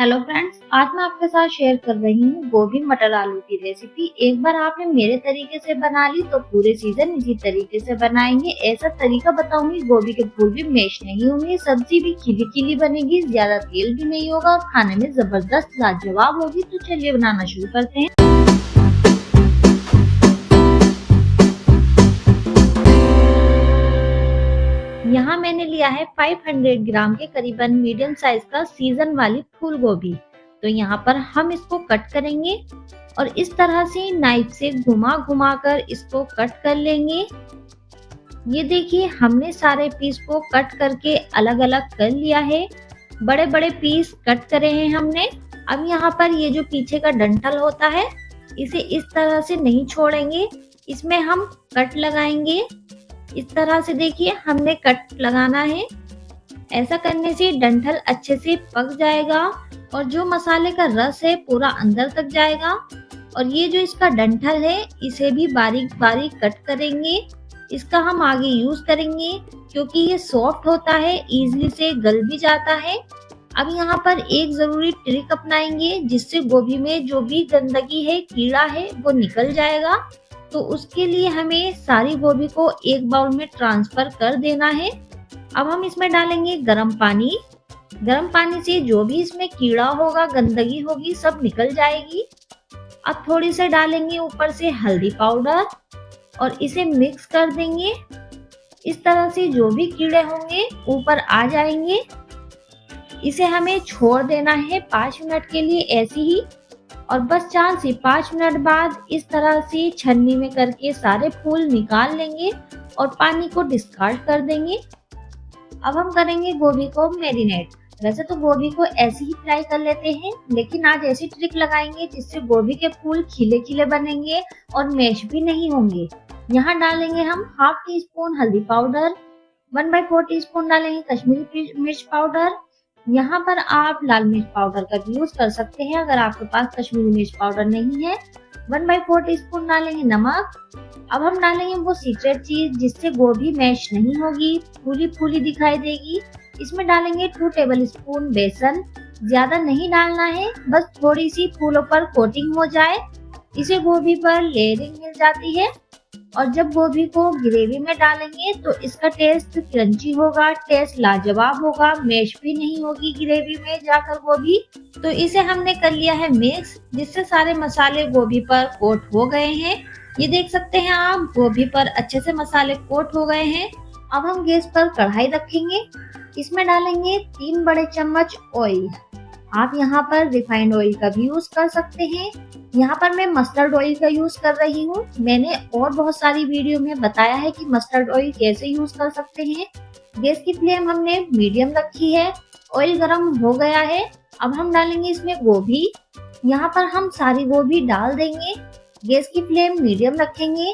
Hello friends, आज मैं आपके साथ शेयर कर रही हूँ गोभी मटर आलू की रेसिपी। एक बार आपने मेरे तरीके से बना ली तो पूरे सीजन इसी तरीके से बनाएंगे। ऐसा तरीका बताऊंगी, गोभी के फूल भी मैश नहीं होंगे, सब्जी भी खिली खिली बनेगी, ज्यादा तेल भी नहीं होगा और खाने में जबरदस्त लाजवाब होगी। तो चलिए बनाना शुरू करते हैं। यहाँ मैंने लिया है 500 ग्राम के करीबन मीडियम साइज का सीजन वाली फूल गोभी। तो यहाँ पर हम इसको कट करेंगे और इस तरह से नाइफ से घुमा घुमा कर इसको कट कर लेंगे। ये देखिए, हमने सारे पीस को कट करके अलग अलग कर लिया है। बड़े बड़े पीस कट करे हैं हमने। अब यहाँ पर ये जो पीछे का डंठल होता है, इसे इस तरह से नहीं छोड़ेंगे, इसमें हम कट लगाएंगे। इस तरह से देखिए, हमने कट लगाना है। ऐसा करने से डंठल अच्छे से पक जाएगा और जो मसाले का रस है पूरा अंदर तक जाएगा। और ये जो इसका डंठल है, इसे भी बारीक बारीक कट करेंगे। इसका हम आगे यूज करेंगे क्योंकि ये सॉफ्ट होता है, इजीली से गल भी जाता है। अब यहाँ पर एक जरूरी ट्रिक अपनाएंगे जिससे गोभी में जो भी गंदगी है, कीड़ा है, वो निकल जाएगा। तो उसके लिए हमें सारी गोभी को एक बाउल में ट्रांसफर कर देना है। अब हम इसमें डालेंगे गरम पानी। गरम पानी से जो भी इसमें कीड़ा होगा, गंदगी होगी, सब निकल जाएगी। अब थोड़ी से डालेंगे ऊपर से हल्दी पाउडर और इसे मिक्स कर देंगे। इस तरह से जो भी कीड़े होंगे ऊपर आ जाएंगे। इसे हमें छोड़ देना है 5 मिनट के लिए ऐसे ही। और बस 4 से 5 मिनट बाद इस तरह से छन्नी में करके सारे फूल निकाल लेंगे और पानी को डिस्कार्ड कर देंगे। अब हम करेंगे गोभी को मैरिनेट। वैसे तो गोभी को ऐसे ही फ्राई कर लेते हैं, लेकिन आज ऐसी ट्रिक लगाएंगे जिससे गोभी के फूल खिले खिले बनेंगे और मैश भी नहीं होंगे। यहाँ डालेंगे हम हाफ टी स्पून हल्दी पाउडर, 1/4 टीस्पून डालेंगे कश्मीरी मिर्च पाउडर। यहाँ पर आप लाल मिर्च पाउडर का भी यूज कर सकते हैं अगर आपके पास कश्मीरी मिर्च पाउडर नहीं है। 1/4 टीस्पून डालेंगे नमक। अब हम डालेंगे वो सीक्रेट चीज जिससे गोभी मैश नहीं होगी, फूली फूली दिखाई देगी। इसमें डालेंगे 2 टेबल स्पून बेसन। ज्यादा नहीं डालना है, बस थोड़ी सी फूलों पर कोटिंग हो जाए, इसे गोभी पर लेयरिंग मिल जाती है। और जब गोभी को ग्रेवी में डालेंगे तो इसका टेस्ट क्रंची होगा, टेस्ट लाजवाब होगा, मैश भी नहीं होगी ग्रेवी में जाकर गोभी। तो इसे हमने कर लिया है मिक्स, जिससे सारे मसाले गोभी पर कोट हो गए हैं। ये देख सकते हैं आप, गोभी पर अच्छे से मसाले कोट हो गए हैं। अब हम गैस पर कढ़ाई रखेंगे। इसमें डालेंगे 3 बड़े चम्मच ऑयल। आप यहाँ पर रिफाइंड ऑयल का भी यूज कर सकते हैं। यहाँ पर मैं मस्टर्ड ऑयल का यूज कर रही हूँ। मैंने और बहुत सारी वीडियो में बताया है कि मस्टर्ड ऑयल कैसे यूज कर सकते हैं। गैस की फ्लेम हमने मीडियम रखी है। ऑयल गर्म हो गया है। अब हम डालेंगे इसमें गोभी। यहाँ पर हम सारी गोभी डाल देंगे। गैस की फ्लेम मीडियम रखेंगे।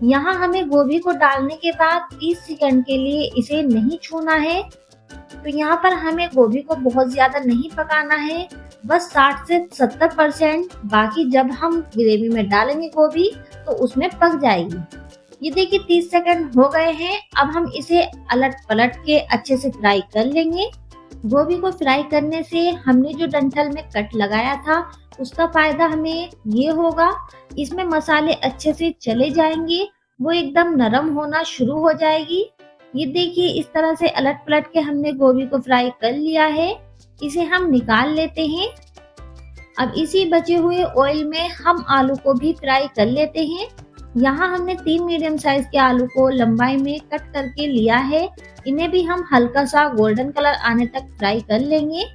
यहाँ हमें गोभी को डालने के बाद 30 सेकंड के लिए इसे नहीं छूना है। तो यहाँ पर हमें गोभी को बहुत ज्यादा नहीं पकाना है, बस 60 से 70%। बाकी जब हम ग्रेवी में डालेंगे गोभी तो उसमें पक जाएगी। ये देखिए 30 सेकंड हो गए हैं। अब हम इसे अलट पलट के अच्छे से फ्राई कर लेंगे। गोभी को फ्राई करने से हमने जो डंठल में कट लगाया था उसका फायदा हमें ये होगा, इसमें मसाले अच्छे से चले जाएंगे, वो एकदम नरम होना शुरू हो जाएगी। ये देखिए, इस तरह से अलट पलट के हमने गोभी को फ्राई कर लिया है। इसे हम निकाल लेते हैं। अब इसी बचे हुए ऑयल में हम आलू को भी फ्राई कर लेते हैं। यहाँ हमने 3 मीडियम साइज के आलू को लंबाई में कट करके लिया है। इन्हें भी हम हल्का सा गोल्डन कलर आने तक फ्राई कर लेंगे।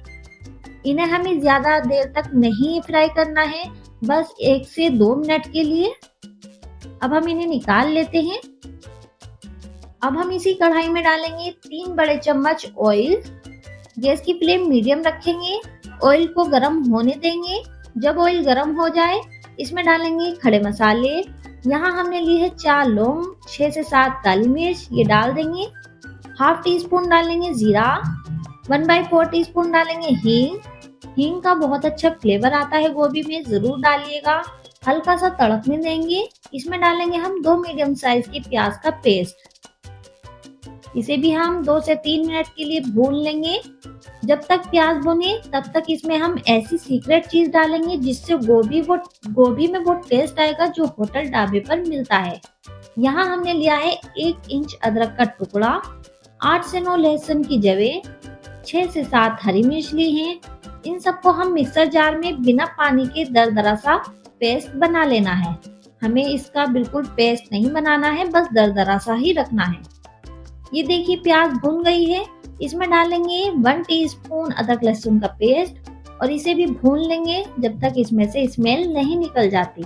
इन्हें हमें ज्यादा देर तक नहीं फ्राई करना है, बस 1 से 2 मिनट के लिए। अब हम इन्हें निकाल लेते हैं। अब हम इसी कढ़ाई में डालेंगे 3 बड़े चम्मच ऑयल। गैस की फ्लेम मीडियम रखेंगे। ऑयल को गर्म होने देंगे। जब ऑयल गर्म हो जाए, इसमें डालेंगे खड़े मसाले। यहाँ हमने ली है 4 लौंग, 6 से 7 काली मिर्च, ये डाल देंगे। हाफ टी स्पून डालेंगे जीरा। 1/4 टीस्पून डालेंगे हींग। हींग का बहुत अच्छा फ्लेवर आता है गोभी में, जरूर डालिएगा। हल्का सा तड़कने देंगे। इसमें डालेंगे हम 2 मीडियम साइज की प्याज का पेस्ट। इसे भी हम 2 से 3 मिनट के लिए भून लेंगे। जब तक प्याज भुने तब तक इसमें हम ऐसी सीक्रेट चीज डालेंगे जिससे गोभी में वो टेस्ट आएगा जो होटल ढाबे पर मिलता है। यहाँ हमने लिया है 1 इंच अदरक का टुकड़ा, 8 से 9 लहसुन की जवें, 6 से 7 हरी मिर्च ली हैं। इन सबको हम मिक्सर जार में बिना पानी के दरदरा सा पेस्ट बना लेना है। हमें इसका बिल्कुल पेस्ट नहीं बनाना है, बस दरदरा सा ही रखना है। ये देखिए प्याज भुन गई है। इसमें डालेंगे 1 टीस्पून अदरक लहसुन का पेस्ट और इसे भी भून लेंगे जब तक इसमें से स्मेल नहीं निकल जाती।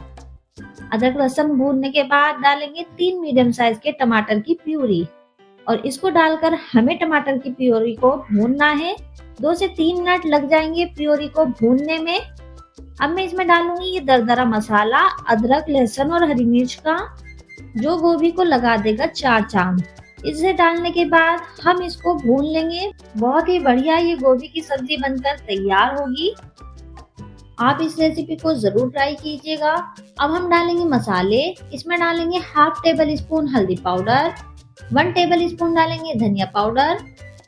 अदरक लहसुन भूनने के बाद डालेंगे 3 मीडियम साइज के टमाटर की प्यूरी और इसको डालकर हमें टमाटर की प्यूरी को भूनना है। 2 से 3 मिनट लग जाएंगे प्यूरी को भूनने में। अब मैं इसमें डालूंगी ये दरदरा मसाला, अदरक लहसुन और हरी मिर्च का, जो गोभी को लगा देगा 4 चांद। इसे डालने के बाद हम इसको भून लेंगे। बहुत ही बढ़िया ये गोभी की सब्जी बनकर तैयार होगी। आप इस रेसिपी को जरूर ट्राई कीजिएगा। अब हम डालेंगे मसाले। इसमें डालेंगे 1/2 टेबल स्पून हल्दी पाउडर, 1 टेबल स्पून डालेंगे धनिया पाउडर,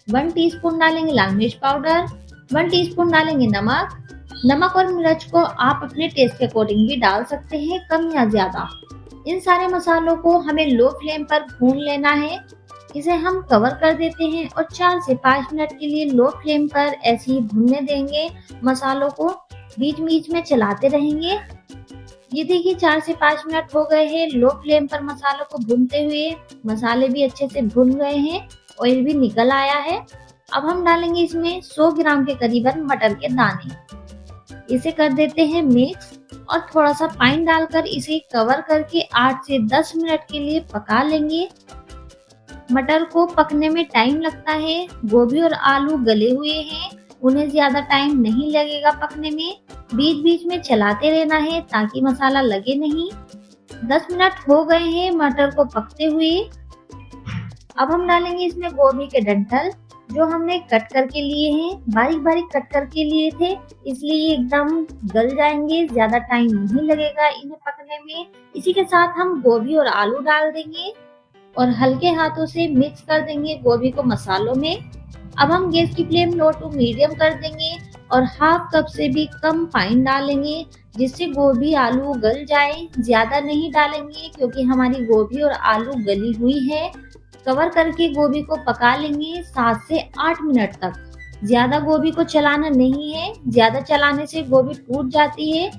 1 टीस्पून डालेंगे लाल मिर्च पाउडर, 1 टीस्पून डालेंगे नमक। नमक और मिर्च को आप अपने टेस्ट के अकॉर्डिंग भी डाल सकते हैं, कम या ज्यादा। इन सारे मसालों को हमें लो फ्लेम पर भून लेना है। इसे हम कवर कर देते हैं और 4 से 5 मिनट के लिए लो फ्लेम पर ऐसे ही भूनने देंगे। मसालों को बीच बीच में चलाते रहेंगे। ये देखिए 4 से 5 मिनट हो गए हैं लो फ्लेम पर मसालों को भूनते हुए। मसाले भी अच्छे से भुन गए हैं, ऑयल भी निकल आया है। अब हम डालेंगे इसमें 100 ग्राम के करीबन मटर के दाने। इसे कर देते हैं मिक्स और थोड़ा सा पानी डालकर इसे कवर करके 8 से 10 मिनट के लिए पका लेंगे। मटर को पकने में टाइम लगता है। गोभी और आलू गले हुए हैं, उन्हें ज्यादा टाइम नहीं लगेगा पकने में। बीच बीच में चलाते रहना है ताकि मसाला लगे नहीं। 10 मिनट हो गए हैं मटर को पकते हुए। अब हम डालेंगे इसमें गोभी के डंठल, जो हमने कट करके लिए हैं। बारीक बारीक कट करके लिए थे, इसलिए ये एकदम गल जाएंगे, ज्यादा टाइम नहीं लगेगा इन्हें पकने में। इसी के साथ हम गोभी और आलू डाल देंगे और हल्के हाथों से मिक्स कर देंगे गोभी को मसालों में। अब हम गैस की फ्लेम लो टू मीडियम कर देंगे और 1/2 कप से भी कम पानी डालेंगे जिससे गोभी आलू गल जाए। ज्यादा नहीं डालेंगे क्योंकि हमारी गोभी और आलू गली हुई है। कवर करके गोभी को पका लेंगे 7 से 8 मिनट तक। ज्यादा गोभी को चलाना नहीं है, ज्यादा चलाने से गोभी टूट जाती है।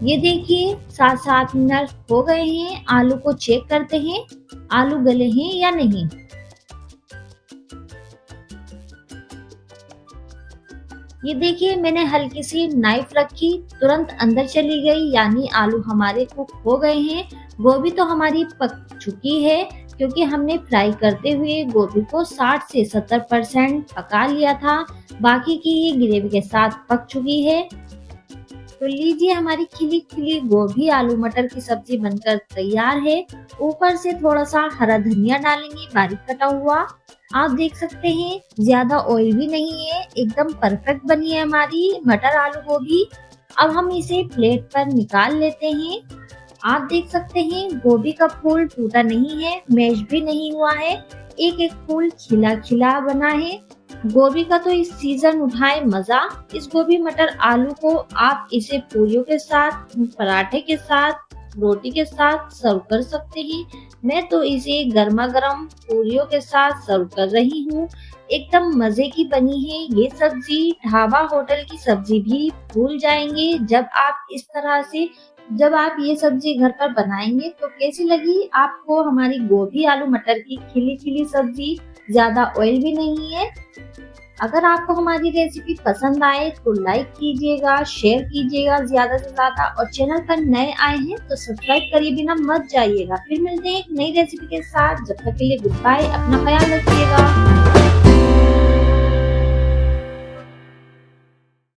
ये देखिए 7 से 8 मिनट हो गए हैं। आलू को चेक करते हैं, आलू गले हैं या नहीं। ये देखिए मैंने हल्की सी नाइफ रखी, तुरंत अंदर चली गई, यानी आलू हमारे कुक हो गए हैं। गोभी तो हमारी पक चुकी है क्योंकि हमने फ्राई करते हुए गोभी को 60 से 70% पका लिया था। बाकी की ये ग्रेवी के साथ पक चुकी है। तो लीजिए हमारी खिली खिली गोभी आलू मटर की सब्जी बनकर तैयार है। ऊपर से थोड़ा सा हरा धनिया डालेंगे बारीक कटा हुआ। आप देख सकते हैं ज्यादा ऑयल भी नहीं है, एकदम परफेक्ट बनी है हमारी मटर आलू गोभी। अब हम इसे प्लेट पर निकाल लेते हैं। आप देख सकते हैं गोभी का फूल टूटा नहीं है, मैश भी नहीं हुआ है, एक एक फूल खिला खिला बना है। गोभी का तो इस सीजन उठाए मजा। इस गोभी मटर आलू को आप इसे पूरियों के साथ, पराठे के साथ, रोटी के साथ सर्व कर सकते हैं। मैं तो इसे गर्मा गर्म पूरियों के साथ सर्व कर रही हूँ। एकदम मजे की बनी है ये सब्जी। ढाबा होटल की सब्जी भी भूल जाएंगे जब आप ये सब्जी घर पर बनाएंगे। तो कैसी लगी आपको हमारी गोभी आलू मटर की खिली खिली सब्जी? ज्यादा ऑयल भी नहीं है। अगर आपको हमारी रेसिपी पसंद आए तो लाइक कीजिएगा, शेयर कीजिएगा ज्यादा से ज्यादा, और चैनल पर नए आए हैं तो सब्सक्राइब करिए बिना मत जाइएगा। फिर मिलते हैं एक नई रेसिपी के साथ। जब तक के लिए गुड बाय, अपना ख्याल रखिएगा।